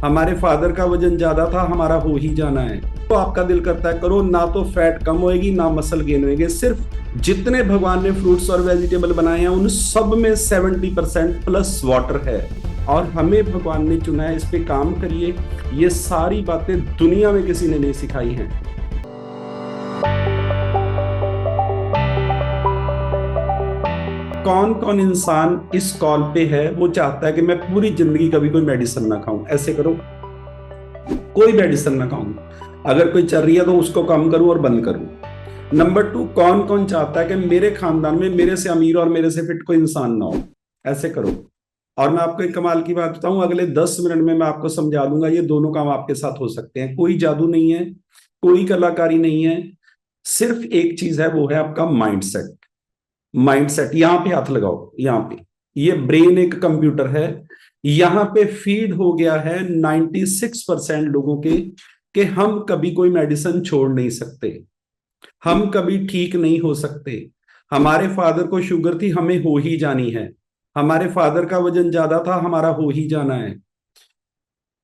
हमारे फादर का वजन ज्यादा था, हमारा हो ही जाना है। तो आपका दिल करता है करो, ना तो फैट कम होएगी ना मसल गेन होएगी। सिर्फ जितने भगवान ने फ्रूट्स और वेजिटेबल बनाए हैं उन सब में 70% प्लस वाटर है। और हमें भगवान ने चुना है, इस पे काम करिए। ये सारी बातें दुनिया में किसी ने नहीं सिखाई हैं। कौन कौन इंसान इस कॉल पे है वो चाहता है कि मैं पूरी जिंदगी कभी कोई मेडिसिन ना खाऊं? ऐसे करो, कोई मेडिसिन ना खाऊं। अगर कोई चल रही है तो उसको कम करूं और बंद करूं। नंबर 2, कौन कौन चाहता है कि मेरे खानदान में मेरे से अमीर और मेरे से फिट कोई इंसान ना हो? ऐसे करो। और मैं आपको एक कमाल की बात बताऊं, अगले 10 मिनट में मैं आपको समझा दूंगा ये दोनों काम आपके साथ हो सकते हैं। कोई जादू नहीं है, कोई कलाकारी नहीं है, सिर्फ एक चीज है, वो है आपका माइंडसेट। माइंडसेट, यहां पे हाथ लगाओ, यहां पे। ये ब्रेन एक कंप्यूटर है, यहां पे फीड हो गया है 96% लोगों के कि हम कभी कोई मेडिसिन छोड़ नहीं सकते, हम कभी ठीक नहीं हो सकते। हमारे फादर को शुगर थी, हमें हो ही जानी है। हमारे फादर का वजन ज्यादा था, हमारा हो ही जाना है।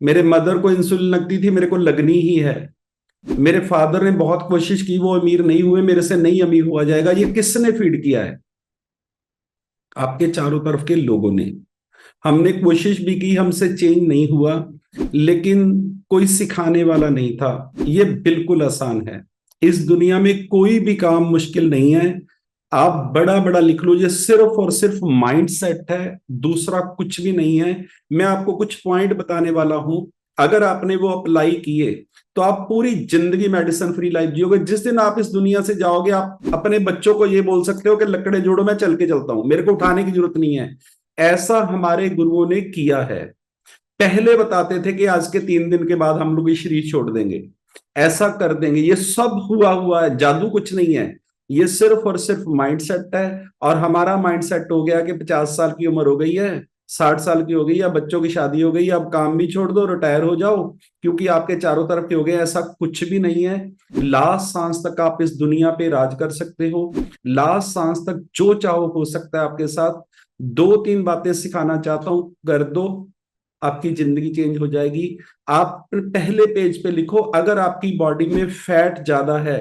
मेरे मदर को इंसुलिन लगती थी, मेरे को लगनी ही है। मेरे फादर ने बहुत कोशिश की, वो अमीर नहीं हुए, मेरे से नहीं अमीर हुआ जाएगा। ये किसने फीड किया है? आपके चारों तरफ के लोगों ने। हमने कोशिश भी की, हमसे चेंज नहीं हुआ, लेकिन कोई सिखाने वाला नहीं था। ये बिल्कुल आसान है। इस दुनिया में कोई भी काम मुश्किल नहीं है। आप बड़ा बड़ा लिख लो, ये सिर्फ और सिर्फ माइंड सेट है, दूसरा कुछ भी नहीं है। मैं आपको कुछ पॉइंट बताने वाला हूं, अगर आपने वो अप्लाई किए तो आप पूरी जिंदगी मेडिसिन फ्री लाइफ जियोगे। जिस दिन आप इस दुनिया से जाओगे, आप अपने बच्चों को ये बोल सकते हो कि लकड़े जोड़ो, मैं चल के चलता हूं, मेरे को उठाने की जरूरत नहीं है। ऐसा हमारे गुरुओं ने किया है। पहले बताते थे कि आज के 3 दिन के बाद हम लोग ये शरीर छोड़ देंगे, ऐसा कर देंगे। ये सब हुआ हुआ है, जादू कुछ नहीं है। ये सिर्फ और सिर्फ माइंडसेट है। और हमारा माइंडसेट हो गया कि 50 साल की उम्र हो गई है, 60 साल की हो गई, या बच्चों की शादी हो गई, अब काम भी छोड़ दो, रिटायर हो जाओ, क्योंकि आपके चारों तरफ के हो गए। ऐसा कुछ भी नहीं है। लास्ट सांस तक आप इस दुनिया पे राज कर सकते हो। लास्ट सांस तक जो चाहो हो सकता है आपके साथ। 2-3 बातें सिखाना चाहता हूं, कर दो, आपकी जिंदगी चेंज हो जाएगी। आप पहले पेज पे लिखो, अगर आपकी बॉडी में फैट ज्यादा है,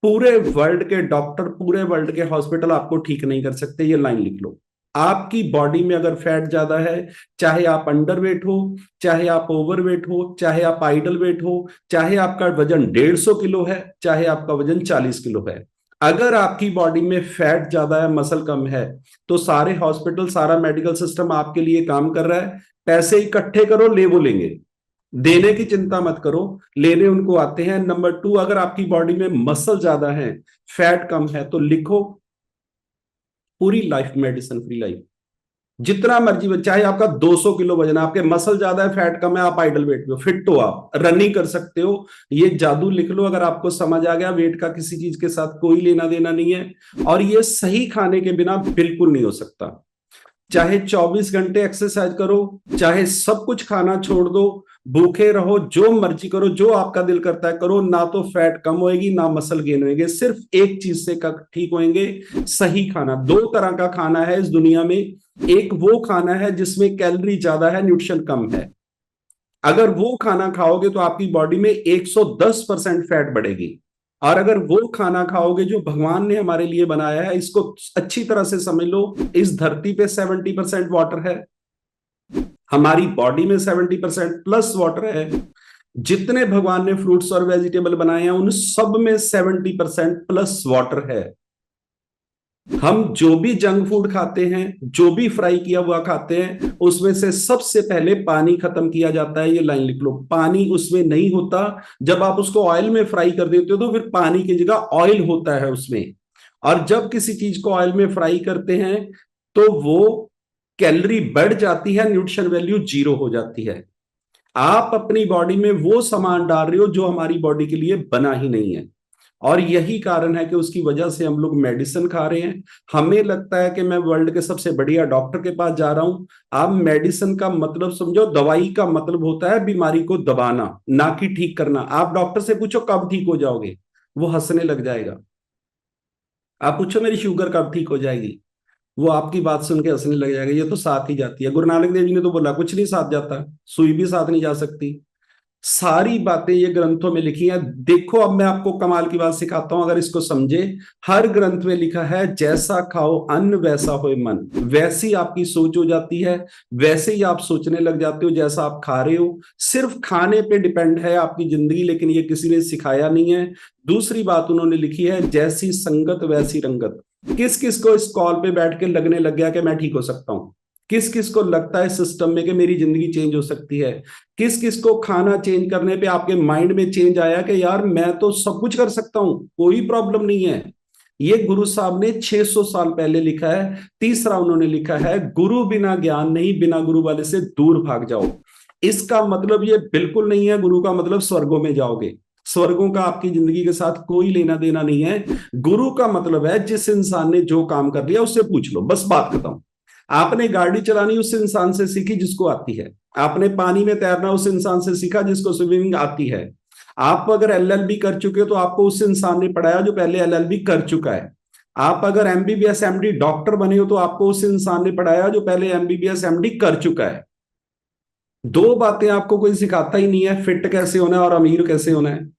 पूरे वर्ल्ड के डॉक्टर, पूरे वर्ल्ड के हॉस्पिटल आपको ठीक नहीं कर सकते। ये लाइन लिख लो। आपकी बॉडी में अगर फैट ज्यादा है, चाहे आप अंडरवेट हो, चाहे आप ओवरवेट हो, चाहे आप आइडल वेट हो, चाहे आपका वजन 150 किलो है, चाहे आपका वजन 40 किलो है, अगर आपकी बॉडी में फैट ज्यादा है, मसल कम है, तो सारे हॉस्पिटल, सारा मेडिकल सिस्टम आपके लिए काम कर रहा है। पैसे इकट्ठे करो, ले वो लेंगे, देने की चिंता मत करो, लेने उनको आते हैं। नंबर 2, अगर आपकी बॉडी में मसल ज्यादा है, फैट कम है, तो लिखो पूरी लाइफ मेडिसिन फ्री लाइफ। जितना मर्जी, चाहे आपका 200 किलो वजन है, आपके मसल ज्यादा है, फैट कम है, आप आइडल वेट पे हो, फिट हो, आप रनिंग कर सकते हो, ये जादू लिख लो। अगर आपको समझ आ गया, वेट का किसी चीज के साथ कोई लेना देना नहीं है। और ये सही खाने के बिना बिल्कुल नहीं हो सकता। चाहे 24 घंटे एक्सरसाइज करो, चाहे सब कुछ खाना छोड़ दो, भूखे रहो, जो मर्जी करो, जो आपका दिल करता है करो, ना तो फैट कम होएगी ना मसल गेन होएगी। सिर्फ एक चीज से ठीक होएंगे, सही खाना। 2 तरह का खाना है इस दुनिया में। एक वो खाना है जिसमें कैलोरी ज्यादा है, न्यूट्रिशन कम है। अगर वो खाना खाओगे तो आपकी बॉडी में 110% फैट बढ़ेगी। और अगर वो खाना खाओगे जो भगवान ने हमारे लिए बनाया है, इसको अच्छी तरह से समझ लो, इस धरती पे 70% वाटर है, हमारी बॉडी में 70% प्लस वाटर है। जितने भगवान ने फ्रूट्स और वेजिटेबल बनाए हैं उन सब में 70% प्लस वाटर है। हम जो भी जंक फूड खाते हैं, जो भी फ्राई किया हुआ खाते हैं, उसमें से सबसे पहले पानी खत्म किया जाता है। ये लाइन लिख लो, पानी उसमें नहीं होता। जब आप उसको ऑयल में फ्राई कर देते हो तो फिर पानी की जगह ऑयल होता है उसमें। और जब किसी चीज को ऑयल में फ्राई करते हैं तो वो कैलोरी बढ़ जाती है, न्यूट्रिशन वैल्यू जीरो हो जाती है। आप अपनी बॉडी में वो सामान डाल रहे हो जो हमारी बॉडी के लिए बना ही नहीं है। और यही कारण है कि उसकी वजह से हम लोग मेडिसिन खा रहे हैं। हमें लगता है कि मैं वर्ल्ड के सबसे बढ़िया डॉक्टर के पास जा रहा हूं। आप मेडिसिन का मतलब समझो, दवाई का मतलब होता है बीमारी को दबाना, ना कि ठीक करना। आप डॉक्टर से पूछो कब ठीक हो जाओगे, वो हंसने लग जाएगा। आप पूछो मेरी शुगर कब ठीक हो जाएगी, वो आपकी बात सुन के हंसने लग जाएगा, ये तो साथ ही जाती है। गुरु नानक देव जी ने तो बोला कुछ नहीं साथ जाता, सुई भी साथ नहीं जा सकती। सारी बातें ये ग्रंथों में लिखी हैं। देखो अब मैं आपको कमाल की बात सिखाता हूं, अगर इसको समझे। हर ग्रंथ में लिखा है जैसा खाओ अन्न वैसा होए मन, वैसी आपकी सोच हो जाती है, वैसे ही आप सोचने लग जाते हो जैसा आप खा रहे हो। सिर्फ खाने पे डिपेंड है आपकी जिंदगी, लेकिन ये किसी ने सिखाया नहीं है। दूसरी बात उन्होंने लिखी है जैसी संगत वैसी रंगत। किस किस को इस कॉल पे बैठ के लगने लग गया कि मैं ठीक हो सकता हूं? किस किस को लगता है सिस्टम में कि मेरी जिंदगी चेंज हो सकती है? किस किस को खाना चेंज करने पे आपके माइंड में चेंज आया कि यार मैं तो सब कुछ कर सकता हूं, कोई प्रॉब्लम नहीं है? ये गुरु साहब ने 600 साल पहले लिखा है। तीसरा उन्होंने लिखा है गुरु बिना ज्ञान नहीं, बिना गुरु वाले से दूर भाग जाओ। इसका मतलब ये बिल्कुल नहीं है गुरु का मतलब स्वर्गों में जाओगे। स्वर्गों का आपकी जिंदगी के साथ कोई लेना देना नहीं है। गुरु का मतलब है जिस इंसान ने जो काम कर लिया उससे पूछ लो, बस बात खत्म। आपने गाड़ी चलानी उस इंसान से सीखी जिसको आती है। आपने पानी में तैरना उस इंसान से सीखा जिसको स्विमिंग आती है। आप अगर एलएलबी कर चुके हो तो आपको उस इंसान ने पढ़ाया जो पहले एलएलबी कर चुका है। आप अगर एमबीबीएस एमडी डॉक्टर बने हो तो आपको उस इंसान ने पढ़ाया जो पहले एमबीबीएस एमडी कर चुका है। दो बातें आपको कोई सिखाता ही नहीं है, फिट कैसे होना है और अमीर कैसे होना है।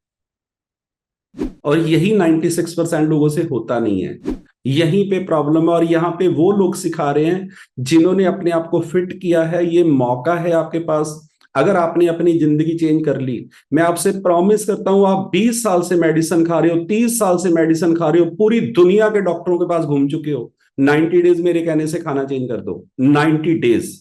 और यही 96% लोगों से होता नहीं है। यहीं पे प्रॉब्लम है, और यहाँ पे वो लोग सिखा रहे हैं जिन्होंने अपने आप को फिट किया है। ये मौका है आपके पास, अगर आपने अपनी जिंदगी चेंज कर ली। मैं आपसे प्रॉमिस करता हूं, आप 20 साल से मेडिसिन खा रहे हो, 30 साल से मेडिसिन खा रहे हो, पूरी दुनिया के डॉक्टरों के पास घूम चुके हो। 90 डेज मेरे कहने से खाना चेंज कर दो। 90 डेज।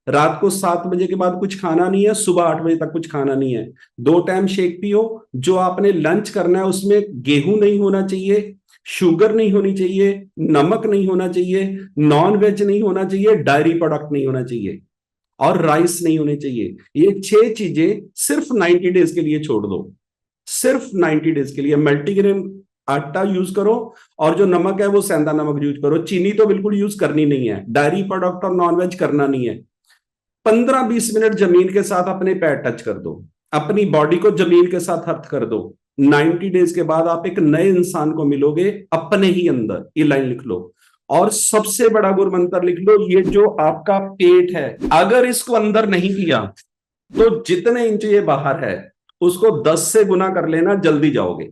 रात को 7 बजे के बाद कुछ खाना नहीं है, सुबह 8 बजे तक कुछ खाना नहीं है। 2 टाइम शेक पियो। जो आपने लंच करना है उसमें गेहूं नहीं होना चाहिए, शुगर नहीं होनी चाहिए, नमक नहीं होना चाहिए, नॉन वेज नहीं होना चाहिए, डायरी प्रोडक्ट नहीं होना चाहिए, और राइस नहीं होने चाहिए। ये 6 चीजें सिर्फ 90 डेज के लिए छोड़ दो। सिर्फ 90 डेज के लिए मल्टीग्रेन आटा यूज करो, और जो नमक है वो सेंधा नमक यूज करो। चीनी तो बिल्कुल यूज करनी नहीं है, डायरी प्रोडक्ट और नॉनवेज करना नहीं है। 15-20 मिनट जमीन के साथ अपने पैर टच कर दो, अपनी बॉडी को जमीन के साथ हर्थ कर दो। 90 डेज के बाद आप एक नए इंसान को मिलोगे अपने ही अंदर। ये लाइन लिख लो, और सबसे बड़ा गुरु मंत्र लिख लो, ये जो आपका पेट है, अगर इसको अंदर नहीं किया तो जितने इंच ये बाहर है उसको 10 से गुना कर लेना, जल्दी जाओगे।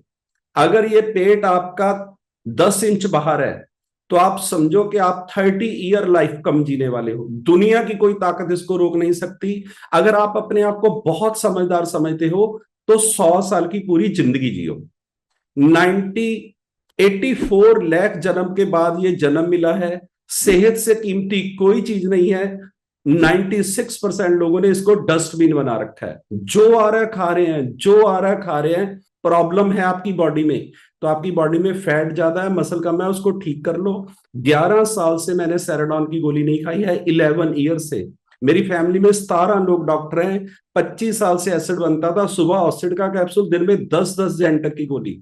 अगर ये पेट आपका 10 इंच बाहर है तो आप समझो कि आप 30 ईयर लाइफ कम जीने वाले हो। दुनिया की कोई ताकत इसको रोक नहीं सकती। अगर आप अपने आप को बहुत समझदार समझते हो तो 100 साल की पूरी जिंदगी जियो। 84 लाख जन्म के बाद ये जन्म मिला है। सेहत से कीमती कोई चीज नहीं है। 96% लोगों ने इसको डस्टबिन बना रखा है। जो आ रहा है खा रहे हैं, जो आ रहा है खा रहे हैं। प्रॉब्लम है आपकी बॉडी में, तो आपकी बॉडी में फैट ज्यादा है, मसल कम है, उसको ठीक कर लो। 11 साल से मैंने सेराडॉन की गोली नहीं खाई है, 11 ईयर से। मेरी फैमिली में 17 लोग डॉक्टर हैं। 25 साल से एसिड बनता था, सुबह एसिड का कैप्सूल, दिन में 10-10 जेंटक की गोली।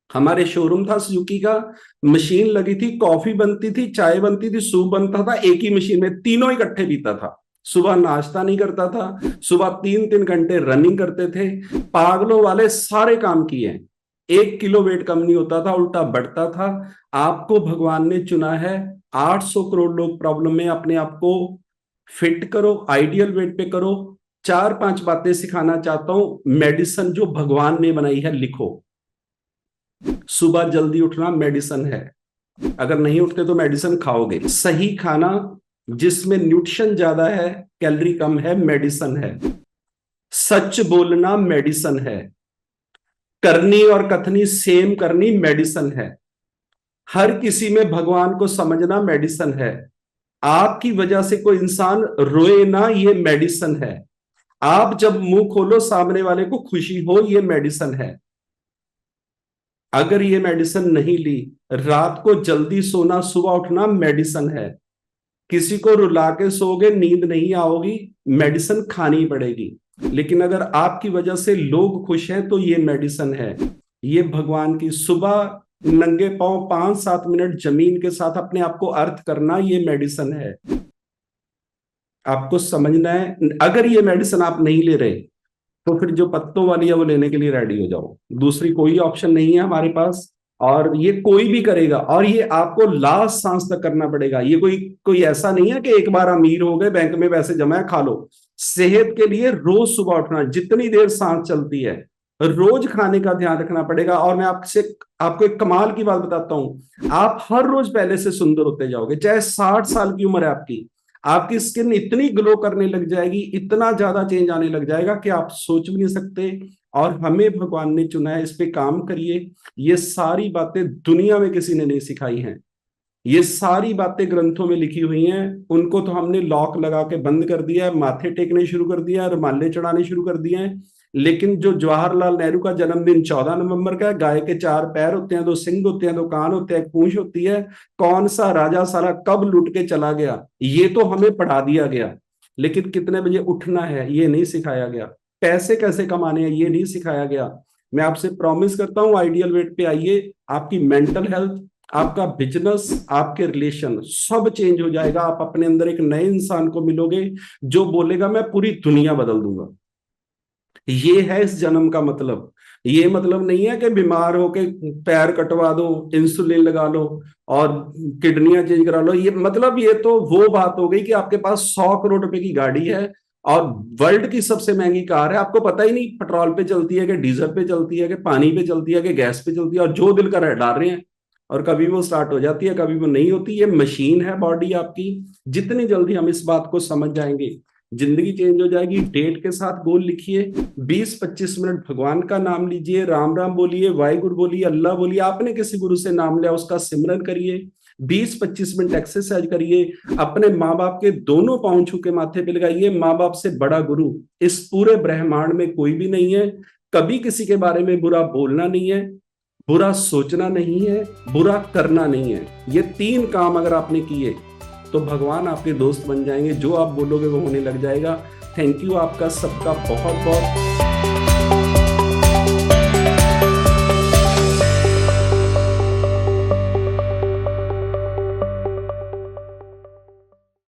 हमारे शोरूम था सुजुकी का, मशीन लगी थी, कॉफी बनती थी, चाय बनती थी, सूप बनता था, एक ही मशीन में तीनों इकट्ठे पीता था। सुबह नाश्ता नहीं करता था, सुबह 3-3 घंटे रनिंग करते थे। पागलों वाले सारे काम किए। 1 किलो वेट कम नहीं होता था, उल्टा बढ़ता था। आपको भगवान ने चुना है। 800 करोड़ लोग प्रॉब्लम में, अपने आप को फिट करो, आइडियल वेट पे करो। 4-5 बातें सिखाना चाहता हूं, मेडिसिन जो भगवान ने बनाई है लिखो। सुबह जल्दी उठना मेडिसिन है। अगर नहीं उठते तो मेडिसिन खाओगे। सही खाना जिसमें न्यूट्रिशन ज्यादा है, कैलोरी कम है, मेडिसिन है। सच बोलना मेडिसिन है। करनी और कथनी सेम करनी मेडिसिन है। हर किसी में भगवान को समझना मेडिसिन है। आपकी वजह से कोई इंसान रोए ना, ये मेडिसिन है। आप जब मुंह खोलो सामने वाले को खुशी हो, ये मेडिसिन है। अगर ये मेडिसिन नहीं ली, रात को जल्दी सोना, सुबह उठना मेडिसिन है। किसी को रुला के सोओगे, नींद नहीं आओगी, मेडिसिन खानी पड़ेगी। लेकिन अगर आपकी वजह से लोग खुश हैं तो ये मेडिसिन है। ये भगवान की सुबह नंगे पांव 5-7 मिनट जमीन के साथ अपने आप को अर्थ करना, ये मेडिसिन है। आपको समझना है। अगर ये मेडिसिन आप नहीं ले रहे तो फिर जो पत्तों वाली है वो लेने के लिए रेडी हो जाओ। दूसरी कोई ऑप्शन नहीं है हमारे पास। और ये कोई भी करेगा, और ये आपको लास्ट सांस तक करना पड़ेगा। ये कोई कोई ऐसा नहीं है कि एक बार अमीर हो गए, बैंक में पैसे जमा है, खा लो। सेहत के लिए रोज सुबह उठना, जितनी देर सांस चलती है रोज खाने का ध्यान रखना पड़ेगा। और मैं आपको एक कमाल की बात बताता हूं, आप हर रोज पहले से सुंदर होते जाओगे। चाहे 60 साल की उम्र है आपकी स्किन इतनी ग्लो करने लग जाएगी, इतना ज्यादा चेंज आने लग जाएगा कि आप सोच भी नहीं सकते। और हमें भगवान ने चुना है, इस पे काम करिए। ये सारी बातें दुनिया में किसी ने नहीं सिखाई हैं, ये सारी बातें ग्रंथों में लिखी हुई हैं। उनको तो हमने लॉक लगा के बंद कर दिया है, माथे टेकने शुरू कर दिया है, रुमाले चढ़ाने शुरू कर दिए हैं। लेकिन जो जवाहरलाल नेहरू का जन्मदिन 14 नवंबर का है, गाय के 4 पैर होते हैं, 2 सिंग होते हैं, 2 कान होते हैं, एक पूंछ होती है, कौन सा राजा साला कब लुट के चला गया, ये तो हमें पढ़ा दिया गया। लेकिन कितने बजे उठना है ये नहीं सिखाया गया, पैसे कैसे कमाने हैं ये नहीं सिखाया गया। मैं आपसे प्रॉमिस करता हूं, आइडियल वेट पे आइए, आपकी मेंटल हेल्थ, आपका बिजनेस, आपके रिलेशन सब चेंज हो जाएगा। आप अपने अंदर एक नए इंसान को मिलोगे जो बोलेगा मैं पूरी दुनिया बदल दूंगा। ये है इस जन्म का मतलब। ये मतलब नहीं है कि बीमार हो के पैर कटवा दो, इंसुलिन लगा लो और किडनियां चेंज करा लो। ये मतलब, ये तो वो बात हो गई कि आपके पास 100 करोड़ रुपए की गाड़ी है और वर्ल्ड की सबसे महंगी कार है, आपको पता ही नहीं पेट्रोल पे चलती है कि डीजल पे चलती है कि पानी पे चलती है कि गैस पे चलती है, और जो दिल कर रहा डाल रहे हैं। और कभी वो स्टार्ट हो जाती है, कभी वो नहीं होती। ये मशीन है बॉडी आपकी। जितनी जल्दी हम इस बात को समझ जाएंगे, जिंदगी चेंज हो जाएगी। डेट के साथ गोल लिखिए, 20-25 मिनट भगवान का नाम लीजिए, राम राम बोलिए, वाहिगुरु बोलिए, अल्लाह बोलिए, आपने किसी गुरु से नाम लिया उसका सिमरन करिए, 20-25 मिनट एक्सरसाइज करिए, अपने माँ बाप के दोनों पांव छू के माथे पे लगाइए। माँ बाप से बड़ा गुरु इस पूरे ब्रह्मांड में कोई भी नहीं है। कभी किसी के बारे में बुरा बोलना नहीं है, बुरा सोचना नहीं है, बुरा करना नहीं है। ये 3 काम अगर आपने किए तो भगवान आपके दोस्त बन जाएंगे। जो आप बोलोगे वो होने लग जाएगा। थैंक यू आपका सबका बहुत बहुत।